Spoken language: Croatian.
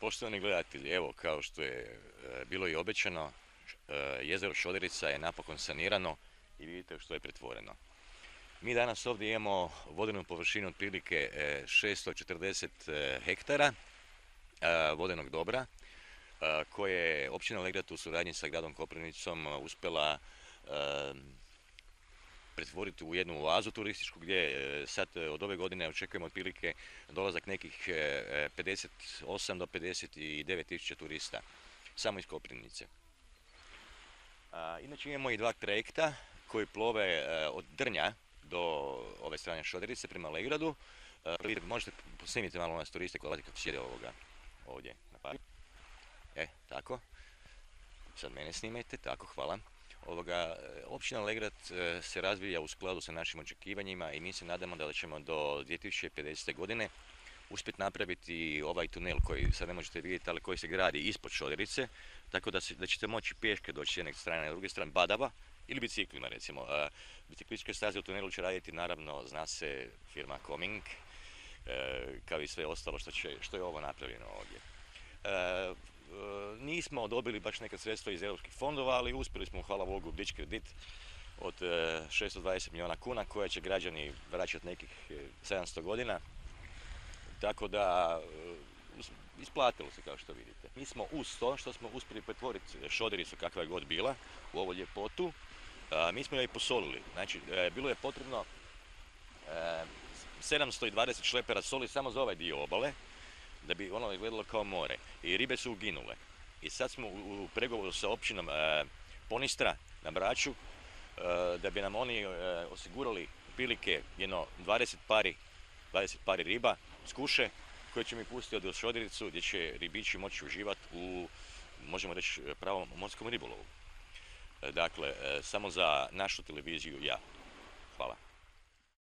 Poštovani gledatelji, evo kao što je bilo i obećano, jezero Šoderica je napokon sanirano i vidite što je pretvoreno. Mi danas ovdje imamo vodenu površinu otprilike 640 hektara vodenog dobra koje je općina Legrad u suradnji sa gradom Koprivnicom uspjela pretvoriti u jednu oazu turističku gdje sad od ove godine očekujemo otprilike dolazak nekih 58 do 59 tisuća turista samo iz Koprivnice. Inače imamo i dva trajekta koji plove od Drnja do ove strane Šoderice prema Legradu. Možete snimiti malo nas turiste koji dolazi kako sjede ovdje na parku. Tako. Sad mene snimajte, tako, hvala. Općina Legrad se razvija u skladu sa našim očekivanjima i mi se nadamo da ćemo do 2050. godine uspjeti napraviti ovaj tunel koji sad ne možete vidjeti, ali koji se gradi ispod Šoderice, tako da ćete moći pješke doći s jedne strane na druge strane Badava ili biciklima recimo. Biciklističke staze u tunelu će raditi naravno, zna se, firma Coming, kao i sve ostalo što je ovo napravljeno ovdje. Nismo dobili baš neka sredstva iz europskih fondova, ali uspjeli smo, hvala Bogu, dići kredit od 620 milijuna kuna koje će građani vraćati nekih 700 godina. Tako da isplatilo se kao što vidite. Mi smo uz to što smo uspjeli pretvoriti Šodericu kakva je god bila u ovu ljepotu, mi smo joj posolili. Znači, bilo je potrebno 720 šlepera soli samo za ovaj dio obale, da bi ono izgledalo kao more. I ribe su uginule. I sad smo u pregovoru sa općinom Ponistra na Braču, da bi nam oni osigurali prilike jedno 20 pari riba s kuše, koje će mi pustiti od Šodericu gdje će ribići moći uživati u, možemo reći, pravom morskom ribolovu. Dakle, samo za našu televiziju ja. Hvala.